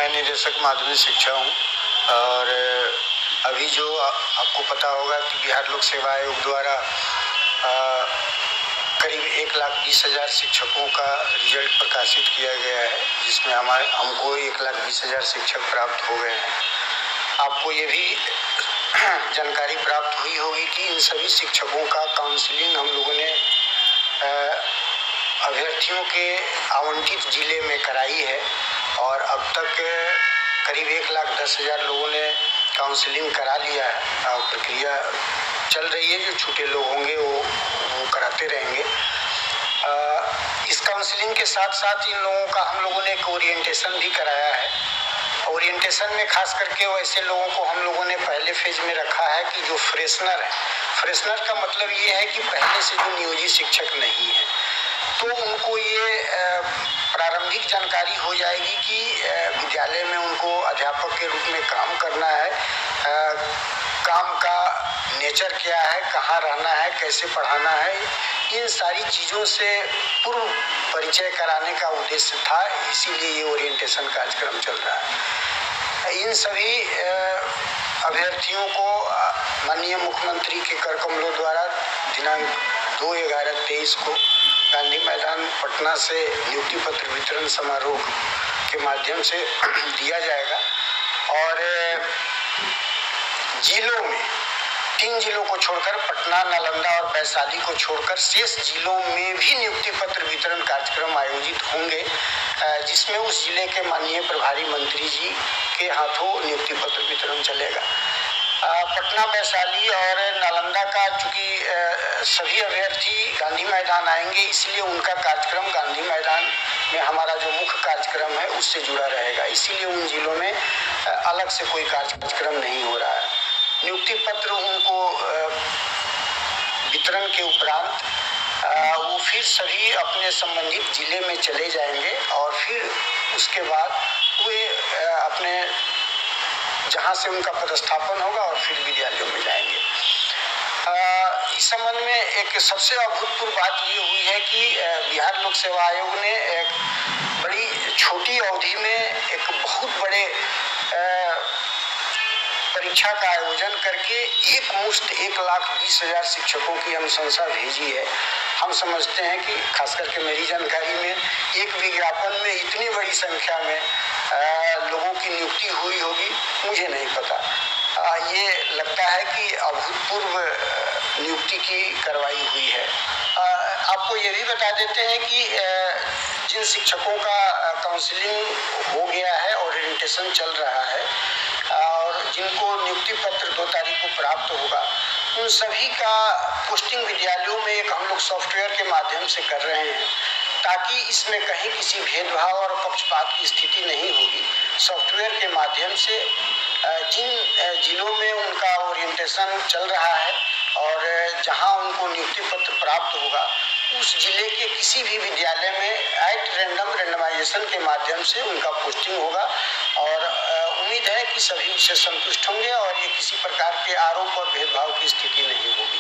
मैं निदेशक माध्यमिक शिक्षा हूँ और अभी जो आपको पता होगा कि बिहार लोक सेवा आयोग द्वारा करीब 1,20,000 शिक्षकों का रिजल्ट प्रकाशित किया गया है, जिसमें हमको 1,20,000 शिक्षक प्राप्त हो गए हैं। आपको ये भी जानकारी प्राप्त हुई होगी कि इन सभी शिक्षकों का काउंसलिंग हम लोगों ने अभ्यर्थियों के आवंटित जिले में कराई है और अब तक करीब 1,10,000 लोगों ने काउंसलिंग करा लिया है और प्रक्रिया चल रही है। जो छूटे लोग होंगे वो कराते रहेंगे। इस काउंसलिंग के साथ साथ इन लोगों का हम लोगों ने एक ओरिएंटेशन भी कराया है। ओरिएंटेशन में खास करके वैसे लोगों को हम लोगों ने पहले फेज में रखा है कि जो फ्रेशनर है। फ्रेशनर का मतलब ये है कि पहले से जो नियोजित शिक्षक नहीं है, तो उनको ये प्रारंभिक जानकारी हो जाएगी कि विद्यालय में उनको अध्यापक के रूप में काम करना है, काम का नेचर क्या है, कहाँ रहना है, कैसे पढ़ाना है, इन सारी चीज़ों से पूर्व परिचय कराने का उद्देश्य था। इसीलिए ये ओरिएंटेशन कार्यक्रम चल रहा है। इन सभी अभ्यर्थियों को माननीय मुख्यमंत्री के कर कमलों द्वारा दिनांक 2/11/23 को गांधी मैदान पटना से नियुक्ति पत्र वितरण समारोह के माध्यम से दिया जाएगा और जिलों में 3 जिलों को छोड़कर पटना, नालंदा और वैशाली को छोड़कर शेष जिलों में भी नियुक्ति पत्र वितरण कार्यक्रम आयोजित होंगे, जिसमें उस जिले के माननीय प्रभारी मंत्री जी के हाथों नियुक्ति पत्र वितरण चलेगा। पटना, वैशाली और नालंदा का चूंकि सभी अभ्यर्थी गांधी मैदान आएंगे, इसलिए उनका कार्यक्रम गांधी मैदान में हमारा जो मुख्य कार्यक्रम है उससे जुड़ा रहेगा। इसीलिए उन जिलों में अलग से कोई कार्यक्रम नहीं हो रहा है। नियुक्ति पत्र उनको वितरण के उपरांत वो फिर सभी अपने संबंधित जिले में चले जाएंगे और फिर उसके बाद वे अपने जहाँ से उनका पदस्थापन होगा और फिर विद्यालयों में जाएंगे। इस संबंध में एक सबसे अभूतपूर्व बात ये हुई है कि बिहार लोक सेवा आयोग ने एक बड़ी छोटी अवधि में एक बहुत बड़े परीक्षा का आयोजन करके एक मुश्त 1,20,000 शिक्षकों की अनुशंसा भेजी है। हम समझते हैं कि खास करके मेरी जानकारी में एक विज्ञापन में इतनी बड़ी संख्या में लोगों की नियुक्ति हुई होगी, मुझे नहीं पता। ये लगता है कि अभूतपूर्व नियुक्ति की कार्रवाई हुई है। आपको ये भी बता देते हैं कि जिन शिक्षकों का काउंसलिंग हो गया है, ओरिएंटेशन चल रहा है और जिनको नियुक्ति पत्र 2 तारीख को प्राप्त होगा, उन सभी का पोस्टिंग विद्यालयों में एक हम लोग सॉफ्टवेयर के माध्यम से कर रहे हैं, ताकि इसमें कहीं किसी भेदभाव और पक्षपात की स्थिति नहीं होगी। सॉफ्टवेयर के माध्यम से जिन जिलों में उनका ओरिएंटेशन चल रहा है और जहां उनको नियुक्ति पत्र प्राप्त होगा, उस जिले के किसी भी विद्यालय में एट रैंडम रेंडमाइजेशन के माध्यम से उनका पोस्टिंग होगा और उम्मीद है कि सभी इससे संतुष्ट होंगे और ये किसी प्रकार के आरोप और भेदभाव की स्थिति नहीं होगी।